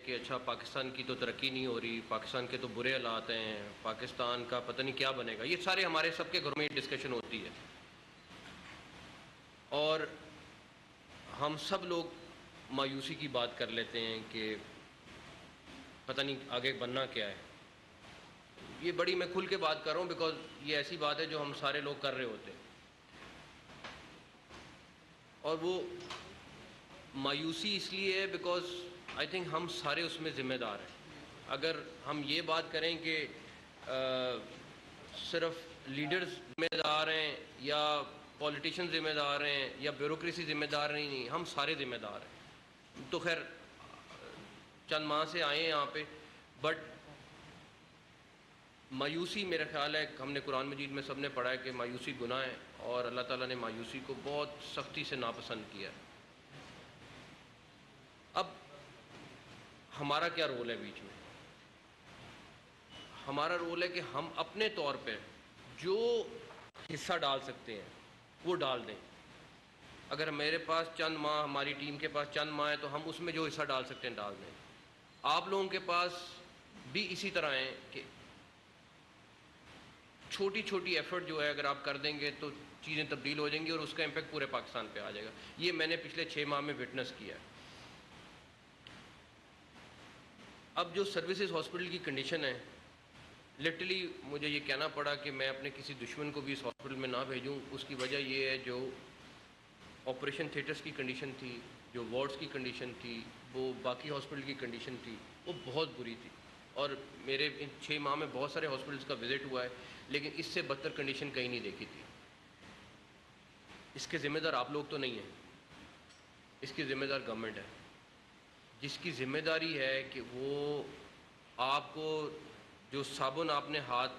کہ اچھا پاکستان کی تو ترقی نہیں ہو رہی، پاکستان کے تو برے حالات ہیں، پاکستان کا پتہ نہیں کیا بنے گا، یہ سارے ہمارے سب کے گھروں میں ڈسکشن ہوتی ہے، اور ہم سب لوگ مایوسی کی بات کر لیتے ہیں کہ پتہ نہیں آگے بننا کیا ہے۔ یہ بڑی میں کھل کے بات کر رہا ہوں بیکاز یہ ایسی بات ہے جو ہم سارے لوگ کر رہے ہوتے ہیں، اور وہ مایوسی اس لیے ہے بیکاز آئی تھنک ہم سارے اس میں ذمہ دار ہیں۔ اگر ہم یہ بات کریں کہ صرف لیڈرز ذمہ دار ہیں یا پولیٹیشین ذمہ دار ہیں یا بیوروکریسی ذمہ دار نہیں، ہم سارے ذمہ دار ہیں۔ تو خیر چند ماہ سے آئے ہیں یہاں پہ، بٹ مایوسی میرا خیال ہے ہم نے قرآن مجید میں سب نے پڑھا ہے کہ مایوسی گناہ ہے، اور اللہ تعالیٰ نے مایوسی کو بہت سختی سے ناپسند کیا ہے۔ اب ہمارا کیا رول ہے بیچ میں؟ ہمارا رول ہے کہ ہم اپنے طور پہ جو حصہ ڈال سکتے ہیں وہ ڈال دیں۔ اگر میرے پاس چند ماہ، ہماری ٹیم کے پاس چند ماہ ہے، تو ہم اس میں جو حصہ ڈال سکتے ہیں ڈال دیں۔ آپ لوگوں کے پاس بھی اسی طرح ہیں کہ چھوٹی چھوٹی ایفرٹ جو ہے اگر آپ کر دیں گے تو چیزیں تبدیل ہو جائیں گی، اور اس کا امپیکٹ پورے پاکستان پہ آ جائے گا۔ یہ میں نے پچھلے 6 ماہ میں وٹنس کیا ہے۔ اب جو سروسز ہاسپٹل کی کنڈیشن ہے، لٹرلی مجھے یہ کہنا پڑا کہ میں اپنے کسی دشمن کو بھی اس ہاسپٹل میں نہ بھیجوں۔ اس کی وجہ یہ ہے جو آپریشن تھیٹرز کی کنڈیشن تھی، جو وارڈز کی کنڈیشن تھی، وہ باقی ہاسپٹل کی کنڈیشن تھی، وہ بہت بری تھی، اور میرے ان 6 ماہ میں بہت سارے ہاسپٹلس کا وزٹ ہوا ہے، لیکن اس سے بدتر کنڈیشن کہیں نہیں دیکھی تھی۔ اس کے ذمہ دار آپ لوگ تو نہیں ہیں، اس کی ذمہ دار گورنمنٹ ہے، جس کی ذمہ داری ہے کہ وہ آپ کو جو صابن آپ نے ہاتھ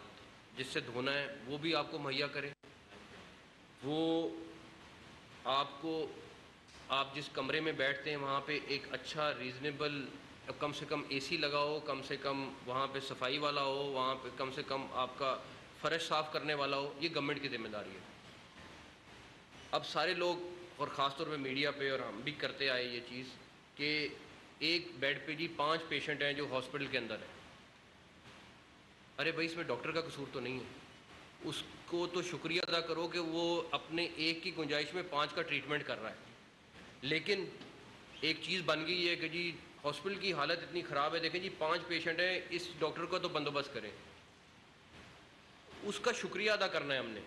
جس سے دھونا ہے وہ بھی آپ کو مہیا کرے، وہ آپ کو آپ جس کمرے میں بیٹھتے ہیں وہاں پہ ایک اچھا ریزنیبل کم سے کم اے سی لگا ہو، کم سے کم وہاں پہ صفائی والا ہو، وہاں پہ کم سے کم آپ کا فرش صاف کرنے والا ہو۔ یہ گورنمنٹ کی ذمہ داری ہے۔ اب سارے لوگ، اور خاص طور پہ میڈیا پہ، اور ہم بھی کرتے آئے یہ چیز کہ ایک بیڈ پہ جی 5 پیشنٹ ہیں جو ہاسپٹل کے اندر ہیں۔ ارے بھائی اس میں ڈاکٹر کا قصور تو نہیں ہے، اس کو تو شکریہ ادا کرو کہ وہ اپنے ایک کی گنجائش میں 5 کا ٹریٹمنٹ کر رہا ہے، لیکن ایک چیز بن گئی ہے کہ جی ہاسپٹل کی حالت اتنی خراب ہے، دیکھیں جی 5 پیشنٹ ہیں، اس ڈاکٹر کا تو بندوبست کریں۔ اس کا شکریہ ادا کرنا ہے ہم نے،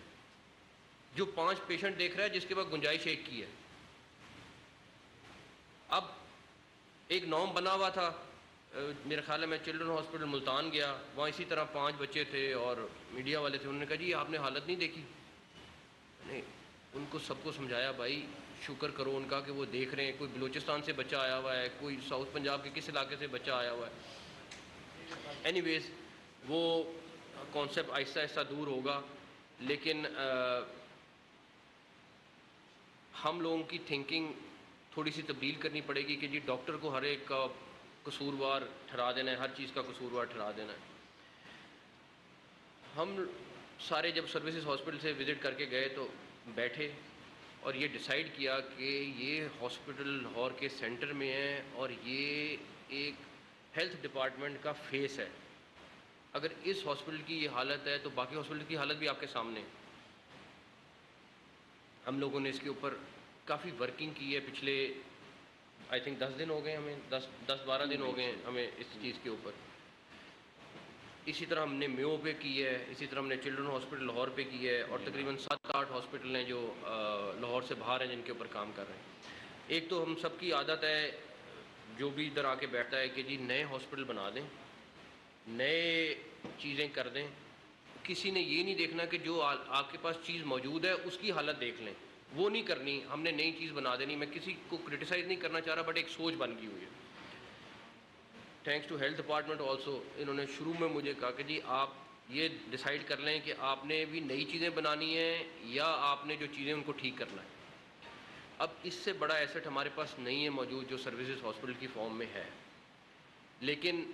جو 5 پیشنٹ دیکھ رہا ہے جس کے پاس گنجائش ایک کی ہے۔ اب ایک نام بنا ہوا تھا، میرے خیال ہے میں چلڈرن ہاسپٹل ملتان گیا، وہاں اسی طرح 5 بچے تھے اور میڈیا والے تھے، انہوں نے کہا جی آپ نے حالت نہیں دیکھی؟ نہیں، ان کو سب کو سمجھایا بھائی شکر کرو ان کا کہ وہ دیکھ رہے ہیں، کوئی بلوچستان سے بچہ آیا ہوا ہے، کوئی ساؤتھ پنجاب کے کس علاقے سے بچہ آیا ہوا ہے۔ اینی ویز وہ کانسیپٹ آہستہ آہستہ دور ہوگا، لیکن ہم لوگوں کی تھنکنگ تھوڑی سی تبدیل کرنی پڑے گی کہ جی ڈاکٹر کو ہر ایک کا قصوروار ٹھہرا دینا ہے، ہر چیز کا قصوروار ٹھہرا دینا ہے۔ ہم سارے جب سروسز ہاسپٹل سے وزٹ کر کے گئے تو بیٹھے اور یہ ڈیسائیڈ کیا کہ یہ ہاسپٹل لاہور کے سینٹر میں ہے اور یہ ایک ہیلتھ ڈپارٹمنٹ کا فیس ہے۔ اگر اس ہاسپٹل کی یہ حالت ہے تو باقی ہاسپٹل کی حالت بھی آپ کے سامنے ہے۔ ہم لوگوں نے اس کے اوپر کافی ورکنگ کی ہے، پچھلے آئی تھنک 10 دن ہو گئے، ہمیں 10-12 دن ہو گئے ہیں ہمیں اس چیز کے اوپر۔ اسی طرح ہم نے میو پہ کی ہے، اسی طرح ہم نے چلڈرن ہاسپٹل لاہور پہ کی ہے، اور تقریباً 7-8 ہاسپٹل ہیں جو لاہور سے باہر ہیں جن کے اوپر کام کر رہے ہیں۔ ایک تو ہم سب کی عادت ہے جو بھی ادھر آ کے بیٹھتا ہے کہ جی نئے ہاسپٹل بنا دیں، نئے چیزیں کر دیں، کسی نے یہ نہیں دیکھنا کہ جو آپ کے پاس چیز موجود ہے اس کی حالت دیکھ لیں، وہ نہیں کرنی، ہم نے نئی چیز بنا دینی۔ میں کسی کو کرٹیسائز نہیں کرنا چاہ رہا، بٹ ایک سوچ بن گئی ہوئی ہے۔ Thanks to health department also, انہوں نے شروع میں مجھے کہا کہ جی آپ یہ ڈیسائیڈ کر لیں کہ آپ نے بھی نئی چیزیں بنانی ہیں یا آپ نے جو چیزیں ان کو ٹھیک کرنا ہے۔ اب اس سے بڑا ایسٹ ہمارے پاس نہیں ہے موجود جو سروسز ہاسپٹل کی فارم میں ہے، لیکن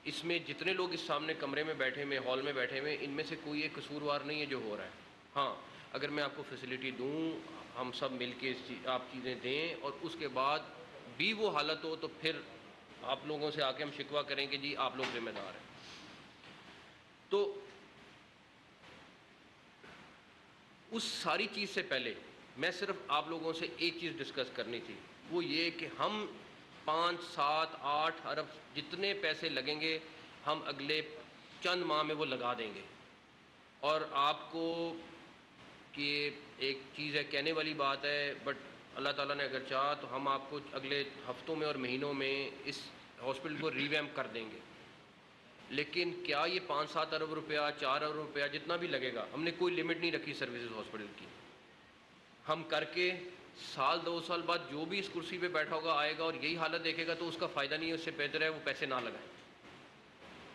اس میں جتنے لوگ اس سامنے کمرے میں بیٹھے ہوئے، ہال میں بیٹھے ہوئے، ان میں سے کوئی ایک قصوروار نہیں ہے جو ہو رہا ہے۔ ہاں اگر میں آپ کو فیسلٹی دوں، ہم سب مل کے آپ چیزیں دیں، اور اس کے بعد بھی وہ حالت ہو تو پھر آپ لوگوں سے آ کے ہم شکوہ کریں کہ جی آپ لوگ ذمہ دار ہیں. تو اس ساری چیز سے پہلے میں صرف آپ لوگوں سے ایک چیز ڈسکس کرنی تھی, وہ یہ کہ ہم 5, 7, 8 ارب جتنے پیسے لگیں گے ہم اگلے چند ماہ میں وہ لگا دیں گے. اور آپ کو کہ ایک چیز ہے, کہنے والی بات ہے, بٹ اللہ تعالیٰ نے اگر چاہا تو ہم آپ کو اگلے ہفتوں میں اور مہینوں میں اس ہاسپٹل کو ریویمپ کر دیں گے. لیکن کیا یہ 5-7 ارب روپیہ, 4 ارب روپیہ جتنا بھی لگے گا, ہم نے کوئی لمٹ نہیں رکھی سروسز ہاسپٹل کی. ہم کر کے سال 2 سال بعد جو بھی اس کرسی پہ بیٹھا ہوگا آئے گا اور یہی حالت دیکھے گا تو اس کا فائدہ نہیں ہے, اس سے بہتر ہے وہ پیسے نہ لگائیں.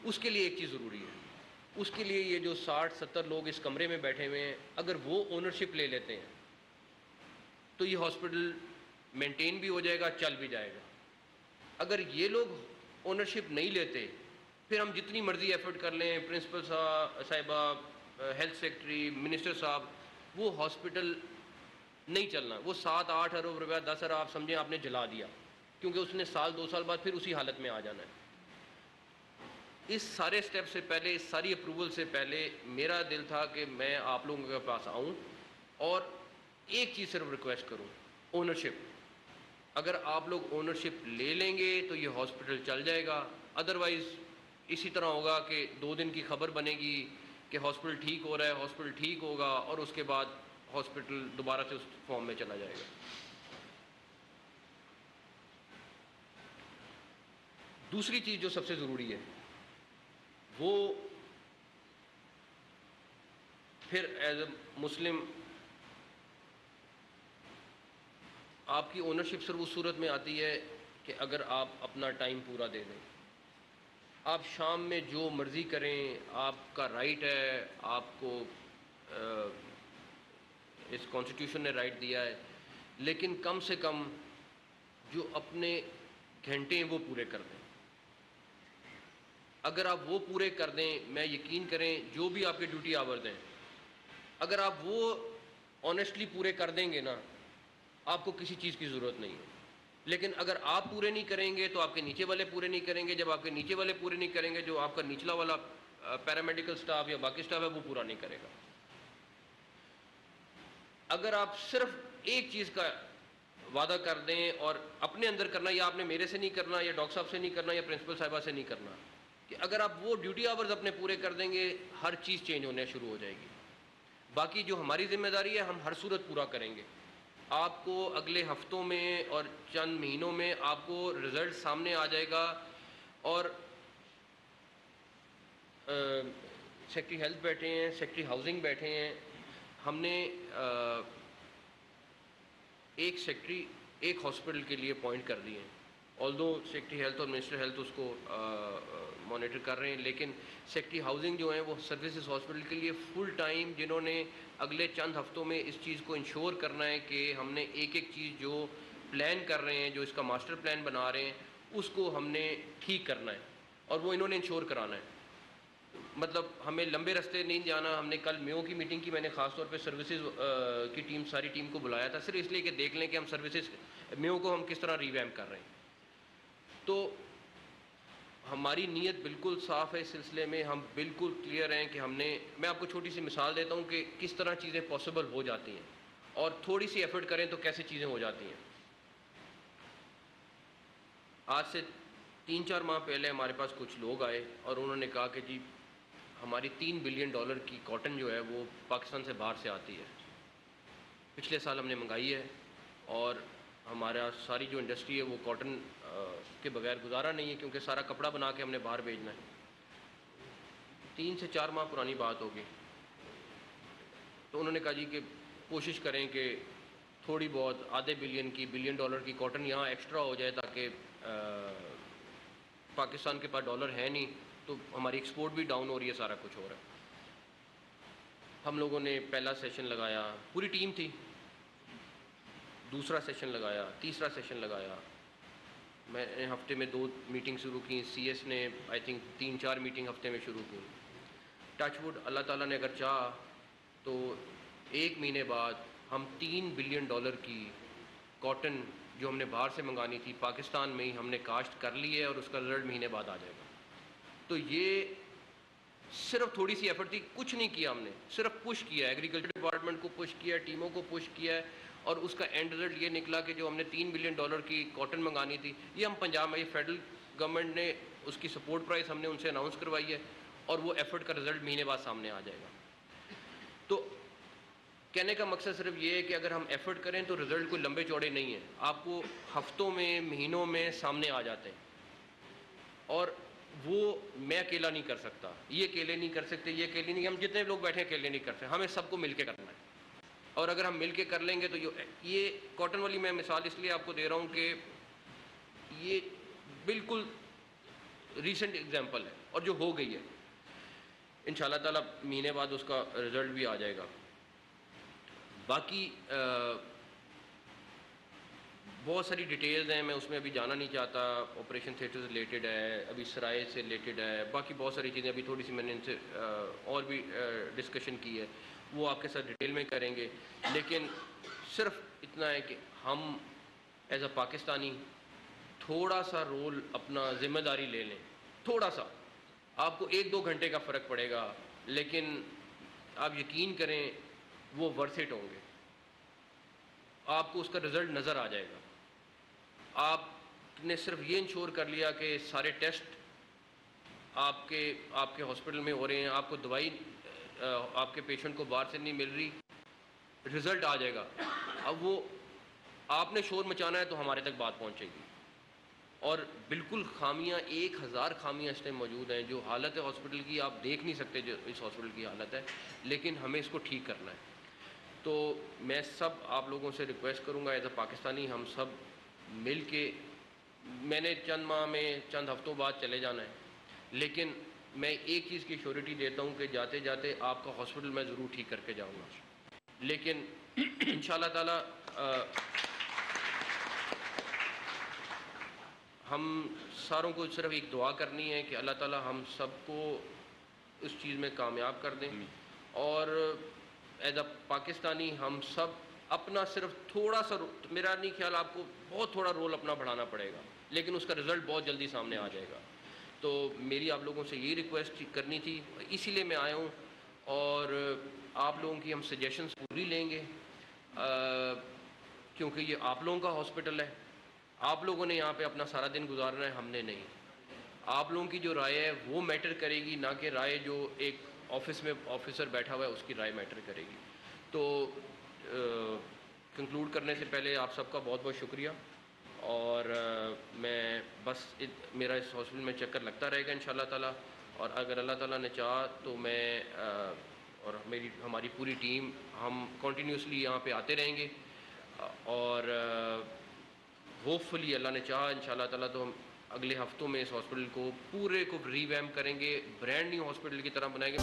اس کے لیے ایک چیز ضروری ہے, اس کے لیے یہ جو 60-70 لوگ اس کمرے میں بیٹھے ہوئے ہیں, اگر وہ اونرشپ لے لیتے ہیں تو یہ ہاسپٹل مینٹین بھی ہو جائے گا, چل بھی جائے گا. اگر یہ لوگ اونرشپ نہیں لیتے پھر ہم جتنی مرضی ایفرٹ کر لیں, پرنسپل صاحبہ, ہیلتھ سیکرٹری, منسٹر صاحب, وہ ہاسپٹل نہیں چلنا. وہ 7-8 ارب روپیہ, 10 ارب آپ سمجھیں آپ نے جلا دیا, کیونکہ اس نے سال 2 سال بعد پھر اسی حالت میں آ جانا ہے. اس سارے سٹیپ سے پہلے, اس ساری اپروول سے پہلے میرا دل تھا کہ میں آپ لوگوں کے پاس آؤں اور ایک چیز صرف ریکویسٹ کروں, اونرشپ. اگر آپ لوگ اونرشپ لے لیں گے تو یہ ہاسپٹل چل جائے گا. ادروائز اسی طرح ہوگا کہ 2 دن کی خبر بنے گی کہ ہاسپٹل ٹھیک ہو رہا ہے, ہاسپٹل ٹھیک ہوگا, اور اس کے بعد ہاسپٹل دوبارہ سے اس فارم میں چلا جائے گا. دوسری چیز جو سب سے ضروری ہے وہ پھر ایز اے مسلم آپ کی اونرشپ صرف اس صورت میں آتی ہے کہ اگر آپ اپنا ٹائم پورا دے دیں. آپ شام میں جو مرضی کریں, آپ کا رائٹ ہے, آپ کو اس کانسٹیٹیوشن نے رائٹ دیا ہے, لیکن کم سے کم جو اپنے گھنٹے ہیں وہ پورے کر دیں. اگر آپ وہ پورے کر دیں, میں یقین کریں جو بھی آپ کے ڈیوٹی آورز ہیں, اگر آپ وہ آنیسٹلی پورے کر دیں گے نا, آپ کو کسی چیز کی ضرورت نہیں ہے. لیکن اگر آپ پورے نہیں کریں گے تو آپ کے نیچے والے پورے نہیں کریں گے, جب آپ کے نیچے والے پورے نہیں کریں گے, جو آپ کا نچلا والا پیرامیڈیکل سٹاف یا باقی سٹاف ہے وہ پورا نہیں کرے گا. اگر آپ صرف ایک چیز کا وعدہ کر دیں اور اپنے اندر کرنا, یا آپ نے میرے سے نہیں کرنا, یا ڈاکٹر صاحب سے نہیں کرنا, یا پرنسپل صاحبہ سے نہیں کرنا, کہ اگر آپ وہ ڈیوٹی آورز اپنے پورے کر دیں گے, ہر چیز چینج ہونے شروع ہو جائے گی. باقی جو ہماری ذمہ داری ہے ہم ہر صورت پورا کریں گے. آپ کو اگلے ہفتوں میں اور چند مہینوں میں آپ کو رزلٹ سامنے آ جائے گا. اور سیکٹری ہیلتھ بیٹھے ہیں, سیکٹری ہاؤسنگ بیٹھے ہیں, ہم نے ایک سیکٹری ایک ہاسپٹل کے لیے اپوائنٹ کر دیے ہیں. آلدو سیکٹری ہیلتھ اور منسٹر ہیلتھ اس کو مانیٹر کر رہے ہیں, لیکن سیکٹری ہاؤسنگ جو ہیں وہ سروسز ہاسپٹل کے لیے فل ٹائم, جنہوں نے اگلے چند ہفتوں میں اس چیز کو انشور کرنا ہے کہ ہم نے ایک ایک چیز جو پلان کر رہے ہیں, جو اس کا ماسٹر پلان بنا رہے ہیں, اس کو ہم نے ٹھیک کرنا ہے, اور وہ انہوں نے انشور کرانا ہے. مطلب ہمیں لمبے رستے نہیں جانا. ہم نے کل میو کی میٹنگ کی, میں نے خاص طور پہ سروسز کی ٹیم, ساری ٹیم کو بلایا تھا, صرف اس لیے کہ دیکھ لیں کہ ہم سروسز میو کو ہم کس طرح ریویمپ کر رہے ہیں. تو ہماری نیت بالکل صاف ہے اس سلسلے میں, ہم بالکل کلیئر ہیں کہ ہم نے, میں آپ کو چھوٹی سی مثال دیتا ہوں کہ کس طرح چیزیں پاسبل ہو جاتی ہیں, اور تھوڑی سی ایفرٹ کریں تو کیسے چیزیں ہو جاتی ہیں. آج سے 3-4 ماہ پہلے ہمارے پاس کچھ لوگ آئے اور انہوں نے کہا کہ جی ہماری $3 بلین کی کاٹن جو ہے وہ پاکستان سے باہر سے آتی ہے. پچھلے سال ہم نے منگائی ہے, اور ہمارا ساری جو انڈسٹری ہے وہ کاٹن کے بغیر گزارا نہیں ہے, کیونکہ سارا کپڑا بنا کے ہم نے باہر بھیجنا ہے. 3 سے 4 ماہ پرانی بات ہوگی. تو انہوں نے کہا جی کہ کوشش کریں کہ تھوڑی بہت $0.5 بلین کی, $1 بلین کی کاٹن یہاں ایکسٹرا ہو جائے, تاکہ پاکستان کے پاس ڈالر ہے نہیں تو ہماری ایکسپورٹ بھی ڈاؤن ہو رہی ہے, سارا کچھ ہو رہا ہے. ہم لوگوں نے پہلا سیشن لگایا, پوری ٹیم تھی, دوسرا سیشن لگایا, تیسرا سیشن لگایا. میں نے ہفتے میں 2 میٹنگ شروع کی, سی ایس نے آئی تھنک 3-4 میٹنگ ہفتے میں شروع کی. ٹچ ووڈ, اللہ تعالیٰ نے اگر چاہا تو 1 مہینے بعد ہم $3 بلین کی کاٹن جو ہم نے باہر سے منگانی تھی پاکستان میں ہی ہم نے کاشت کر لی ہے اور اس کا رزلٹ مہینے بعد آ جائے گا. تو یہ صرف تھوڑی سی ایفرٹ تھی, کچھ نہیں کیا ہم نے, صرف پش کیا ہے, ایگریکلچر ڈپارٹمنٹ کو پش کیا ہے, ٹیموں کو پش کیا ہے, اور اس کا اینڈ رزلٹ یہ نکلا کہ جو ہم نے $3 بلین کی کاٹن منگانی تھی, یہ ہم پنجاب میں, یہ فیڈرل گورنمنٹ نے اس کی سپورٹ پرائس ہم نے ان سے اناؤنس کروائی ہے, اور وہ ایفرٹ کا رزلٹ مہینے بعد سامنے آ جائے گا. تو کہنے کا مقصد صرف یہ ہے کہ اگر ہم ایفرٹ کریں تو رزلٹ کوئی لمبے چوڑے نہیں ہیں, آپ کو ہفتوں میں مہینوں میں سامنے آ جاتے ہیں, اور وہ میں اکیلا نہیں کر سکتا, یہ اکیلے نہیں کر سکتے, یہ اکیلے نہیں, ہم جتنے لوگ بیٹھے ہیں اکیلے نہیں کر سکتے, ہمیں سب کو مل کے کرنا ہے. اور اگر ہم مل کے کر لیں گے تو یہ کاٹن والی میں مثال اس لیے آپ کو دے رہا ہوں کہ یہ بالکل ریسنٹ ایگزامپل ہے اور جو ہو گئی ہے, انشاءاللہ تعالیٰ مہینے بعد اس کا رزلٹ بھی آ جائے گا. باقی بہت ساری ڈیٹیلز ہیں, میں اس میں ابھی جانا نہیں چاہتا, آپریشن تھیٹر سے ریلیٹڈ ہے, ابھی سرائے سے ریلیٹڈ ہے, باقی بہت ساری چیزیں ابھی تھوڑی سی میں نے ان سے اور بھی ڈسکشن کی ہے, وہ آپ کے ساتھ ڈیٹیل میں کریں گے. لیکن صرف اتنا ہے کہ ہم ایز اے پاکستانی تھوڑا سا رول اپنا ذمہ داری لے لیں, تھوڑا سا, آپ کو 1-2 گھنٹے کا فرق پڑے گا, لیکن آپ یقین کریں وہ ورتھ اٹ ہوں گے, آپ کو اس کا رزلٹ نظر آ جائے گا. آپ نے صرف یہ انشور کر لیا کہ سارے ٹیسٹ آپ کے ہاسپٹل میں ہو رہے ہیں, آپ کو دوائی آپ کے پیشنٹ کو باہر سے نہیں مل رہی, رزلٹ آ جائے گا. اب وہ آپ نے شور مچانا ہے تو ہمارے تک بات پہنچے گی. اور بالکل خامیاں 1000 خامیاں اس ٹائم موجود ہیں, جو حالت ہے ہاسپٹل کی آپ دیکھ نہیں سکتے جو اس ہاسپٹل کی حالت ہے, لیکن ہمیں اس کو ٹھیک کرنا ہے. تو میں سب آپ لوگوں سے ریکویسٹ کروں گا ایز اے پاکستانی, ہم سب مل کے, میں نے چند ماہ میں چند ہفتوں بعد چلے جانا ہے, لیکن میں ایک چیز کی شیورٹی دیتا ہوں کہ جاتے جاتے آپ کا ہاسپٹل میں ضرور ٹھیک کر کے جاؤں گا. لیکن انشاءاللہ تعالیٰ ہم ساروں کو صرف ایک دعا کرنی ہے کہ اللہ تعالیٰ ہم سب کو اس چیز میں کامیاب کر دیں, اور ایز اے پاکستانی ہم سب اپنا صرف تھوڑا سا, میرا نہیں خیال آپ کو بہت تھوڑا رول اپنا بڑھانا پڑے گا, لیکن اس کا رزلٹ بہت جلدی سامنے آ جائے گا. تو میری آپ لوگوں سے یہی ریکویسٹ کرنی تھی, اسی لیے میں آیا ہوں, اور آپ لوگوں کی ہم سجیشنز پوری لیں گے, کیونکہ یہ آپ لوگوں کا ہاسپٹل ہے, آپ لوگوں نے یہاں پہ اپنا سارا دن گزارنا ہے, ہم نے نہیں. آپ لوگوں کی جو رائے ہے وہ میٹر کرے گی, نہ کہ رائے جو ایک آفس میں آفیسر بیٹھا ہوا ہے اس کی رائے میٹر کرے گی. تو کنکلوڈ کرنے سے پہلے آپ سب کا بہت بہت شکریہ, اور میں بس میرا اس ہاسپٹل میں چکر لگتا رہے گا انشاءاللہ تعالیٰ, اور اگر اللہ تعالیٰ نے چاہا تو میں اور ہماری پوری ٹیم ہم کنٹینیوسلی یہاں پہ آتے رہیں گے, اور ہوپ فلی اللہ نے چاہا انشاءاللہ تعالیٰ تو ہم اگلے ہفتوں میں اس ہاسپٹل کو پورے کو ری ویمپ کریں گے, برانڈ نیو ہاسپٹل کی طرح بنائیں گے.